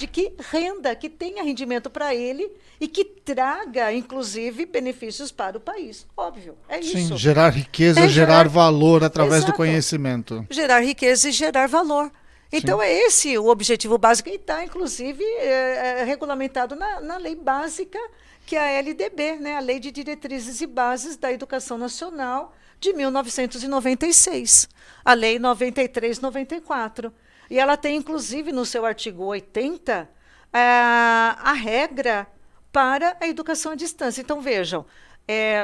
que renda, que tenha rendimento para ele e que traga, inclusive, benefícios para o país. Óbvio, é isso. Sim, gerar riqueza, gerar valor através do conhecimento. Gerar riqueza e gerar valor. Então, é esse o objetivo básico, e está, inclusive, regulamentado na lei básica, que é a LDB, né? A Lei de Diretrizes e Bases da Educação Nacional, de 1996, a Lei 93/94. E ela tem, inclusive, no seu artigo 80, a regra para a educação à distância. Então, vejam,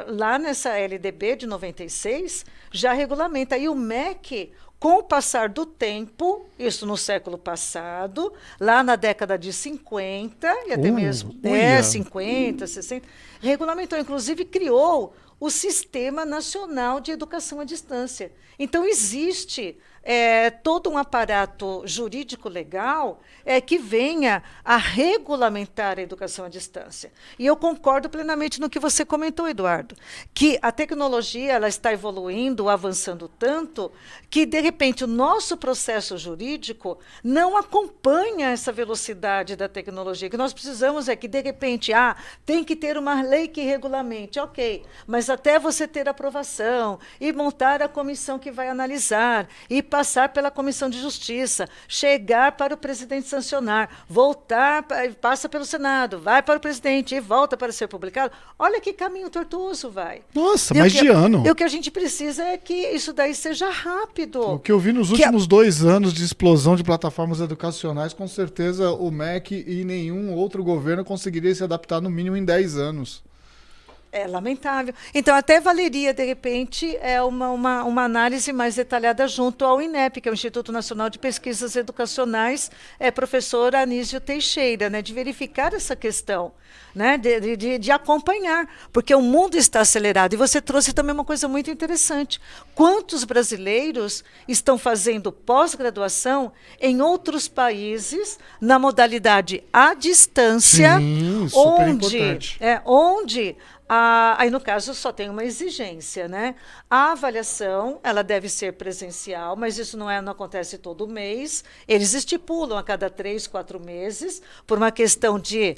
lá nessa LDB de 96, já regulamenta. E o MEC, com o passar do tempo, isso no século passado, lá na década de 50, e até mesmo 50, 60, regulamentou, inclusive criou o Sistema Nacional de Educação à Distância. Então, existe todo um aparato jurídico-legal que venha a regulamentar a educação à distância. E eu concordo plenamente no que você comentou, Eduardo, que a tecnologia ela está evoluindo, avançando tanto, que, de repente, o nosso processo jurídico não acompanha essa velocidade da tecnologia. O que nós precisamos é que, de repente, tem que ter uma lei que regulamente, ok, mas até você ter aprovação e montar a comissão que vai analisar e passar pela Comissão de Justiça, chegar para o presidente sancionar, voltar, passa pelo Senado, vai para o presidente e volta para ser publicado. Olha que caminho tortuoso vai. Nossa, mais de ano. E o que a gente precisa é que isso daí seja rápido. O que eu vi nos últimos 2 anos de explosão de plataformas educacionais, com certeza o MEC e nenhum outro governo conseguiria se adaptar no mínimo em 10 anos. É lamentável. Então, até valeria, de repente, uma análise mais detalhada junto ao INEP, que é o Instituto Nacional de Pesquisas Educacionais, professor Anísio Teixeira, né, de verificar essa questão, né, de acompanhar, porque o mundo está acelerado. E você trouxe também uma coisa muito interessante. Quantos brasileiros estão fazendo pós-graduação em outros países, na modalidade à distância, Sim, super importante. onde aí, no caso, só tem uma exigência, né? A avaliação, ela deve ser presencial, mas isso não acontece todo mês. Eles estipulam a cada 3, 4 meses, por uma questão de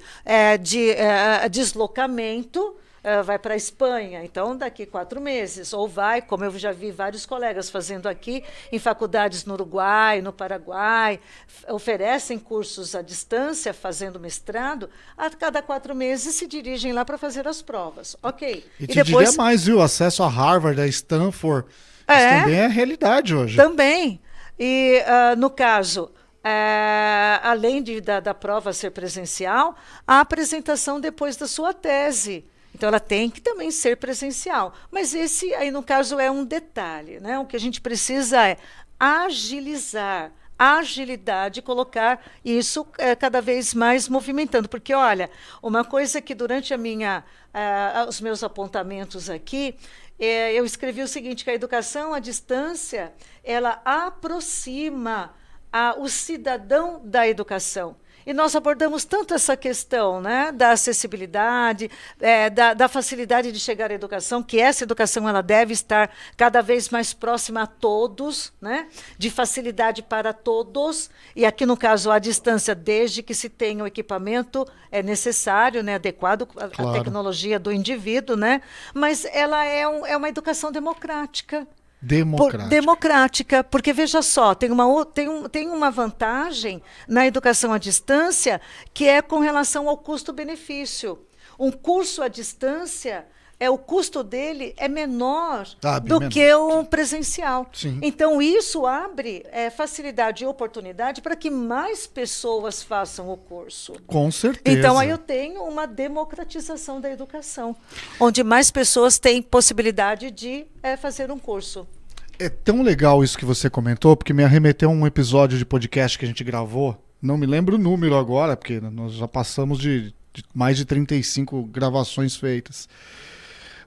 deslocamento. Vai para a Espanha, então daqui 4 meses, ou vai, como eu já vi vários colegas fazendo aqui, em faculdades no Uruguai, no Paraguai, oferecem cursos à distância, fazendo mestrado, a cada 4 meses se dirigem lá para fazer as provas. Ok. E depois diria mais, viu? Acesso a Harvard, a Stanford, isso também é realidade hoje. Também. E, no caso, além da prova ser presencial, a apresentação depois da sua tese. Então, ela tem que também ser presencial. Mas esse, aí, no caso, é um detalhe, né? O que a gente precisa é agilizar, agilidade, colocar isso cada vez mais movimentando. Porque, olha, uma coisa que durante os meus apontamentos aqui, eu escrevi o seguinte, que a educação à distância, ela aproxima o cidadão da educação. E nós abordamos tanto essa questão, né, da acessibilidade, da facilidade de chegar à educação, que essa educação ela deve estar cada vez mais próxima a todos, né, de facilidade para todos, e aqui no caso a distância, desde que se tenha o equipamento necessário, né, adequado à tecnologia do indivíduo, né, mas ela é uma educação democrática. Democrática, porque veja só, tem uma vantagem na educação à distância que é com relação ao custo-benefício. Um curso à distância, o custo dele é menor que um presencial. Sim. Então, isso abre facilidade e oportunidade para que mais pessoas façam o curso. Com certeza. Então, aí eu tenho uma democratização da educação, onde mais pessoas têm possibilidade de fazer um curso. É tão legal isso que você comentou, porque me arremeteu a um episódio de podcast que a gente gravou. Não me lembro o número agora, porque nós já passamos de mais de 35 gravações feitas.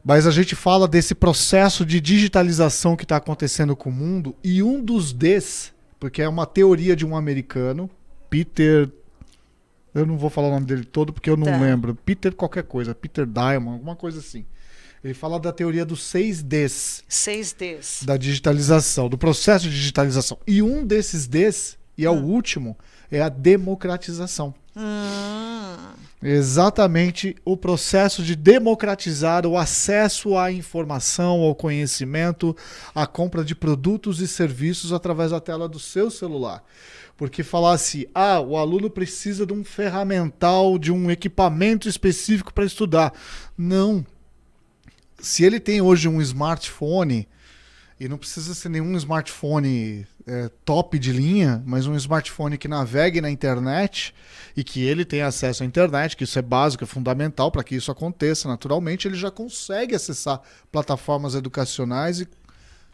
Mas a gente fala desse processo de digitalização que está acontecendo com o mundo, e um dos porque é uma teoria de um americano, Peter... Eu não vou falar o nome dele todo porque eu não lembro. Peter qualquer coisa, Peter Diamond, alguma coisa assim. Ele fala da teoria dos 6Ds. 6Ds. Da digitalização, do processo de digitalização. E um desses Ds, e é o último, é a democratização. Exatamente o processo de democratizar o acesso à informação, ao conhecimento, à compra de produtos e serviços através da tela do seu celular. Porque falar assim, o aluno precisa de um ferramental, de um equipamento específico para estudar. Não. Se ele tem hoje um smartphone, e não precisa ser nenhum smartphone top de linha, mas um smartphone que navegue na internet e que ele tenha acesso à internet, que isso é básico, é fundamental para que isso aconteça naturalmente, ele já consegue acessar plataformas educacionais e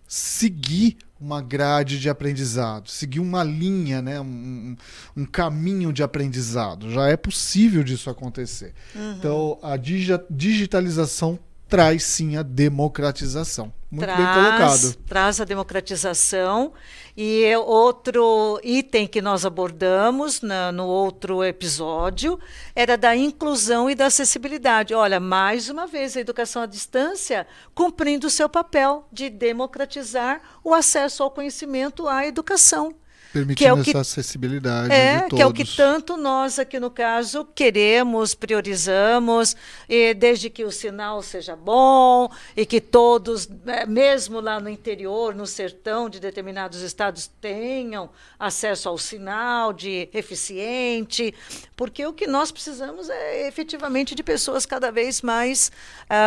seguir uma grade de aprendizado, seguir uma linha, né, um caminho de aprendizado. Já é possível disso acontecer. Então, a digitalização traz sim a democratização. Muito bem colocado. Traz a democratização. E outro item que nós abordamos no outro episódio era da inclusão e da acessibilidade. Olha, mais uma vez, a educação à distância cumprindo o seu papel de democratizar o acesso ao conhecimento, à educação. Permitindo essa acessibilidade de todos. Que é o que tanto nós aqui no caso queremos, priorizamos, e desde que o sinal seja bom e que todos, mesmo lá no interior, no sertão de determinados estados, tenham acesso ao sinal eficiente, porque o que nós precisamos é efetivamente de pessoas cada vez mais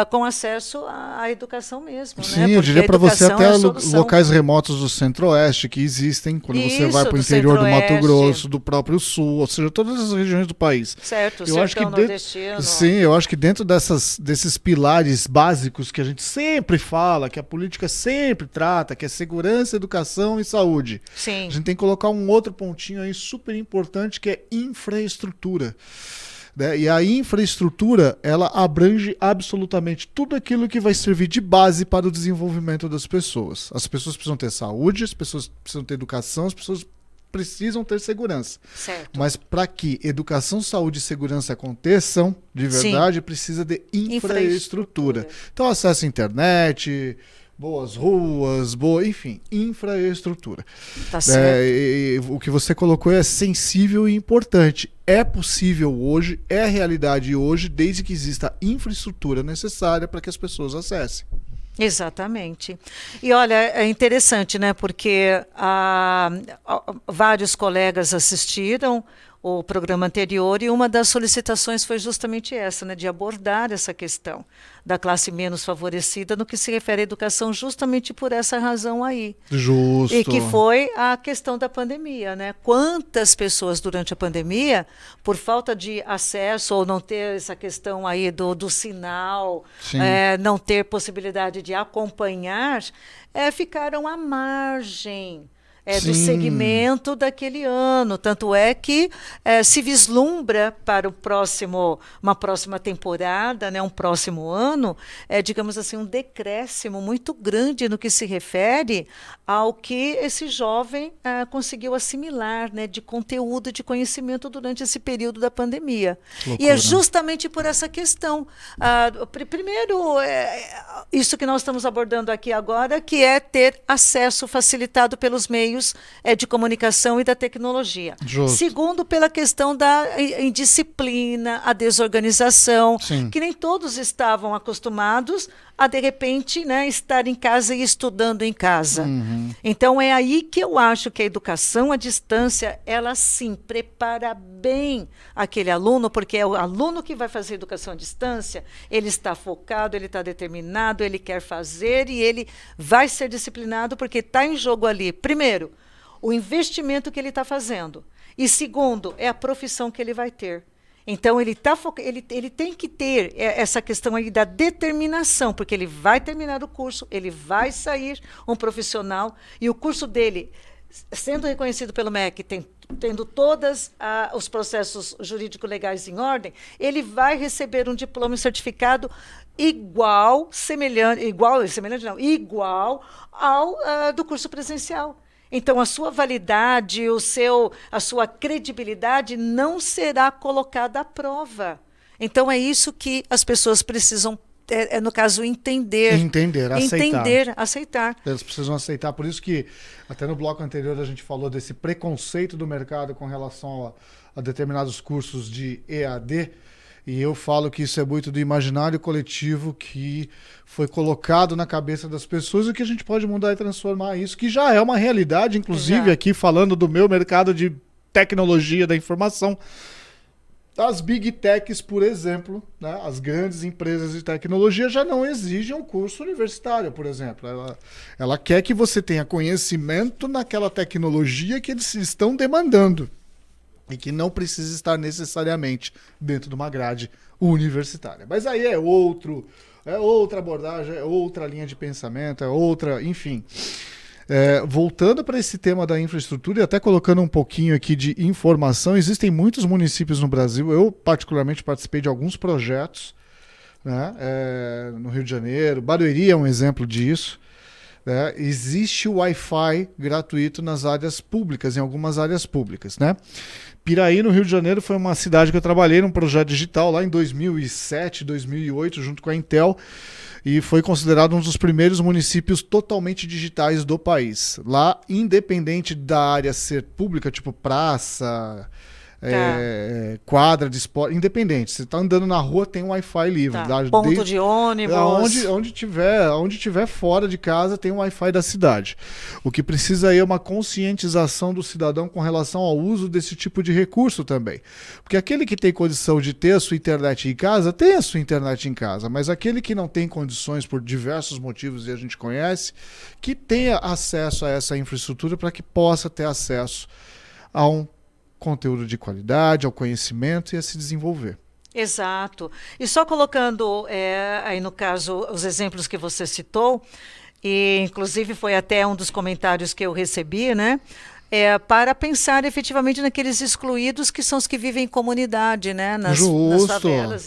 com acesso à educação mesmo. Sim, né? Eu diria para você até locais remotos do Centro-Oeste que existem, quando você vai para o interior do Mato Grosso, do próprio Sul, ou seja, todas as regiões do país. Certo, eu acho que nordestino. Sim, eu acho que dentro desses pilares básicos que a gente sempre fala, que a política sempre trata, que é segurança, educação e saúde. Sim. A gente tem que colocar um outro pontinho aí super importante, que é infraestrutura. E a infraestrutura, ela abrange absolutamente tudo aquilo que vai servir de base para o desenvolvimento das pessoas. As pessoas precisam ter saúde, as pessoas precisam ter educação, as pessoas precisam ter segurança. Certo. Mas para que educação, saúde e segurança aconteçam, de verdade, precisa de infraestrutura. Então, acesso à internet, boas ruas, enfim, infraestrutura. Tá certo. O que você colocou é sensível e importante. É possível hoje, é realidade hoje, desde que exista a infraestrutura necessária para que as pessoas acessem. Exatamente. E olha, é interessante, né? Porque vários colegas assistiram o programa anterior e uma das solicitações foi justamente essa, né? De abordar essa questão da classe menos favorecida no que se refere à educação, justamente por essa razão aí. Justo. E que foi a questão da pandemia, né? Quantas pessoas durante a pandemia, por falta de acesso ou não ter essa questão aí do sinal, não ter possibilidade de acompanhar, ficaram à margem do segmento daquele ano. Tanto é que se vislumbra para uma próxima temporada, né, um próximo ano, digamos assim, um decréscimo muito grande no que se refere ao que esse jovem conseguiu assimilar, né, de conteúdo, de conhecimento durante esse período da pandemia. E é justamente por essa questão. Primeiro, isso que nós estamos abordando aqui agora, que é ter acesso facilitado pelos meios de comunicação e da tecnologia. Justo. Segundo, pela questão da indisciplina, a desorganização, Sim. que nem todos estavam acostumados a, de repente, né, estar em casa e estudando em casa. Então, é aí que eu acho que a educação à distância, ela sim prepara bem aquele aluno, porque é o aluno que vai fazer educação à distância, ele está focado, ele está determinado, ele quer fazer e ele vai ser disciplinado porque está em jogo ali, primeiro, o investimento que ele está fazendo e segundo, é a profissão que ele vai ter. Então, ele tem que ter essa questão aí da determinação, porque ele vai terminar o curso, ele vai sair um profissional, e o curso dele, sendo reconhecido pelo MEC, tendo todos os processos jurídico-legais em ordem, ele vai receber um diploma e certificado igual ao do curso presencial. Então, a sua validade, a sua credibilidade não será colocada à prova. Então, é isso que as pessoas precisam, no caso, entender. Aceitar. Eles precisam aceitar. Por isso que, até no bloco anterior, a gente falou desse preconceito do mercado com relação a determinados cursos de EAD. E eu falo que isso é muito do imaginário coletivo que foi colocado na cabeça das pessoas e que a gente pode mudar e transformar isso, que já é uma realidade, inclusive aqui falando do meu mercado de tecnologia da informação. As Big Techs, por exemplo, né, as grandes empresas de tecnologia já não exigem um curso universitário, por exemplo. Ela quer que você tenha conhecimento naquela tecnologia que eles estão demandando. E que não precisa estar necessariamente dentro de uma grade universitária. Mas aí é outra abordagem, é outra linha de pensamento, é outra, enfim. Voltando para esse tema da infraestrutura e até colocando um pouquinho aqui de informação, existem muitos municípios no Brasil, eu particularmente participei de alguns projetos, né, no Rio de Janeiro, Barueri é um exemplo disso. Existe o Wi-Fi gratuito nas áreas públicas, em algumas áreas públicas, né? Piraí, no Rio de Janeiro, foi uma cidade que eu trabalhei num projeto digital lá em 2007, 2008, junto com a Intel, e foi considerado um dos primeiros municípios totalmente digitais do país. Lá, independente da área ser pública, tipo praça, quadra de esporte, independente. Você está andando na rua, tem um Wi-Fi livre. Ponto de ônibus. Onde tiver fora de casa, tem um Wi-Fi da cidade. O que precisa aí é uma conscientização do cidadão com relação ao uso desse tipo de recurso também. Porque aquele que tem condição de ter a sua internet em casa, tem a sua internet em casa. Mas aquele que não tem condições por diversos motivos, e a gente conhece, que tenha acesso a essa infraestrutura para que possa ter acesso a um conteúdo de qualidade, ao conhecimento e a se desenvolver. Exato. E só colocando aí no caso os exemplos que você citou, e inclusive foi até um dos comentários que eu recebi, né? Para pensar efetivamente naqueles excluídos que são os que vivem em comunidade, né? Nas favelas.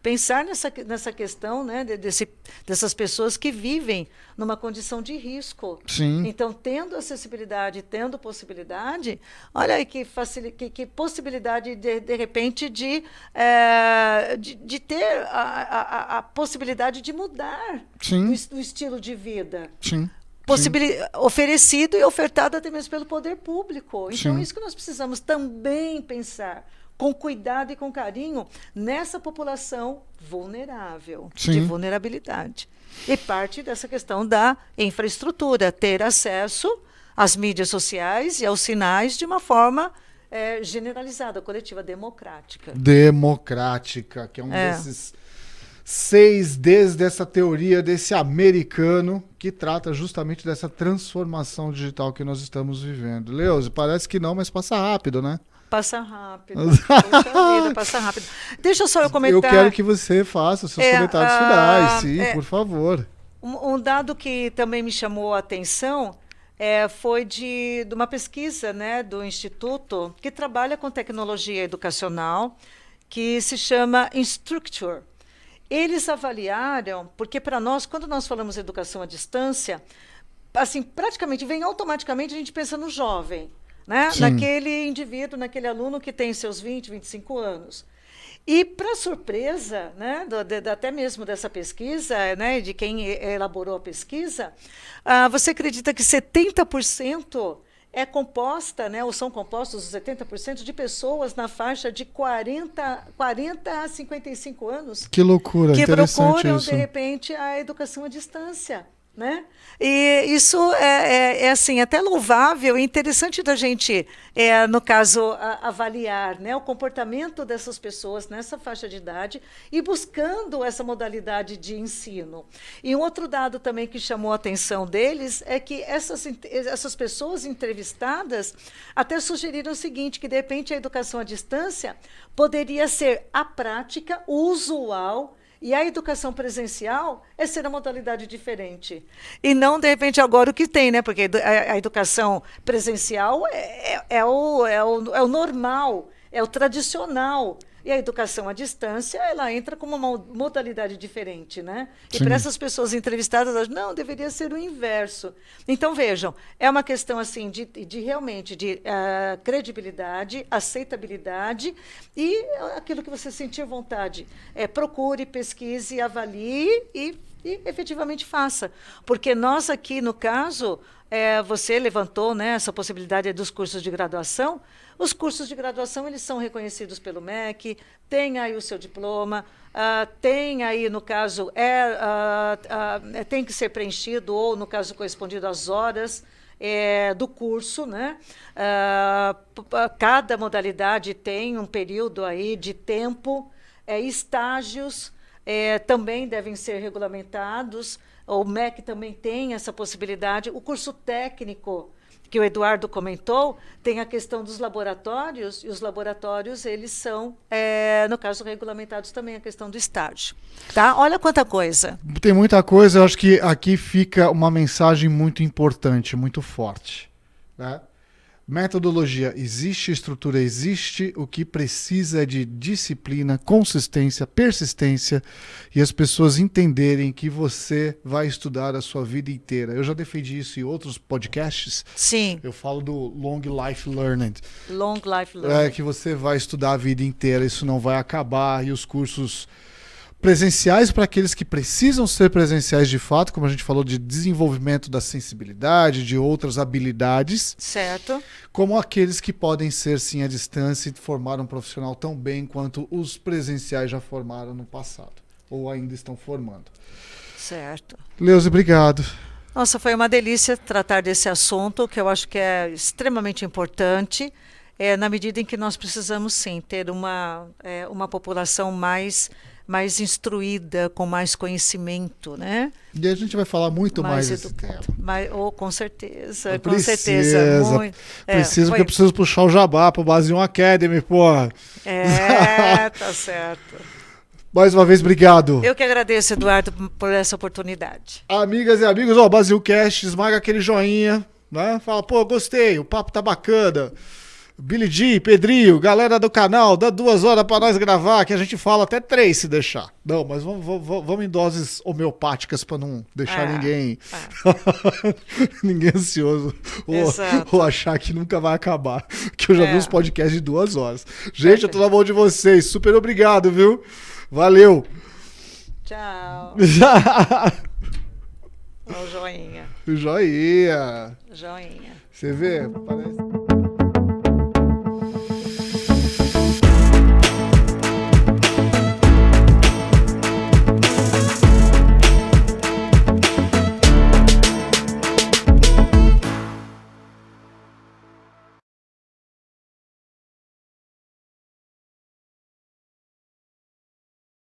Pensar nessa questão, né, dessas pessoas que vivem numa condição de risco. Sim. Então, tendo acessibilidade, tendo possibilidade, olha aí que possibilidade, de repente, de ter a possibilidade de mudar o estilo de vida. Sim. Oferecido e ofertado até mesmo pelo poder público. Então, é isso que nós precisamos também pensar com cuidado e com carinho nessa população vulnerável, de vulnerabilidade. E parte dessa questão da infraestrutura, ter acesso às mídias sociais e aos sinais de uma forma generalizada, coletiva, democrática. Democrática, que é um desses 6 Ds dessa teoria desse americano que trata justamente dessa transformação digital que nós estamos vivendo. Leuze, parece que não, mas passa rápido, né? Passa rápido. Poxa vida, passa rápido. Deixa só eu comentar. Eu quero que você faça os seus comentários finais, sim, por favor. Um dado que também me chamou a atenção foi de uma pesquisa, né, do Instituto que trabalha com tecnologia educacional, que se chama Instructure. Eles avaliaram, porque para nós, quando nós falamos educação à distância, assim, praticamente vem automaticamente, a gente pensa no jovem, né? Naquele indivíduo, naquele aluno que tem seus 20, 25 anos. E, para surpresa, né, até mesmo dessa pesquisa, né, de quem elaborou a pesquisa, você acredita que 70% é composta, né, ou são compostos os 70% de pessoas na faixa de 40 a 55 anos. Que loucura, que procuram, isso. de repente, a educação à distância. Né? E isso é assim, até louvável e interessante da gente, no caso, avaliar, né, o comportamento dessas pessoas nessa faixa de idade e buscando essa modalidade de ensino. E um outro dado também que chamou a atenção deles é que essas pessoas entrevistadas até sugeriram o seguinte, que de repente a educação à distância poderia ser a prática, o usual. E a educação presencial é ser uma modalidade diferente. E não, de repente, agora o que tem, né? Porque a educação presencial é o normal, é o tradicional. E a educação à distância, ela entra como uma modalidade diferente, né? E para essas pessoas entrevistadas, elas, não, deveria ser o inverso. Então, vejam, é uma questão assim de realmente de credibilidade, aceitabilidade e aquilo que você sentir vontade. Procure, pesquise, avalie e efetivamente faça. Porque nós aqui, no caso, você levantou, né, essa possibilidade dos cursos de graduação. Os cursos de graduação, eles são reconhecidos pelo MEC, tem aí o seu diploma, tem aí, no caso, tem que ser preenchido ou, no caso, correspondido às horas do curso, né? Cada modalidade tem um período aí de tempo, estágios também devem ser regulamentados, o MEC também tem essa possibilidade, o curso técnico, que o Eduardo comentou, tem a questão dos laboratórios, e os laboratórios, eles são, no caso, regulamentados também a questão do estágio. Tá? Olha quanta coisa. Tem muita coisa, eu acho que aqui fica uma mensagem muito importante, muito forte. Né? Metodologia existe, estrutura existe, o que precisa é de disciplina, consistência, persistência e as pessoas entenderem que você vai estudar a sua vida inteira. Eu já defendi isso em outros podcasts. Sim. Eu falo do Long Life Learning. Long Life Learning. Que você vai estudar a vida inteira, isso não vai acabar e os cursos presenciais para aqueles que precisam ser presenciais de fato, como a gente falou, de desenvolvimento da sensibilidade, de outras habilidades. Certo. Como aqueles que podem ser, sim, à distância e formar um profissional tão bem quanto os presenciais já formaram no passado, ou ainda estão formando. Certo. Leuze, obrigado. Nossa, foi uma delícia tratar desse assunto, que eu acho que é extremamente importante, na medida em que nós precisamos, sim, ter uma população mais instruída, com mais conhecimento, né? E a gente vai falar muito mais desse tema. Com certeza, Precisa, muito, porque eu preciso puxar o jabá para o Base 1 Academy, porra. Tá certo. Mais uma vez, obrigado. Eu que agradeço, Eduardo, por essa oportunidade. Amigas e amigos, Base 1 Cast, esmaga aquele joinha, né? Fala, pô, gostei, o papo tá bacana. Billy G, Pedrinho, galera do canal, dá 2 horas pra nós gravar, que a gente fala até 3 se deixar. Não, mas vamos em doses homeopáticas pra não deixar ninguém ansioso ou achar que nunca vai acabar. Que eu já vi uns podcasts de 2 horas. Gente, eu tô na mão de vocês. Super obrigado, viu? Valeu. Tchau. Ó, o joinha. Joinha. Joinha. Você vê? Parece...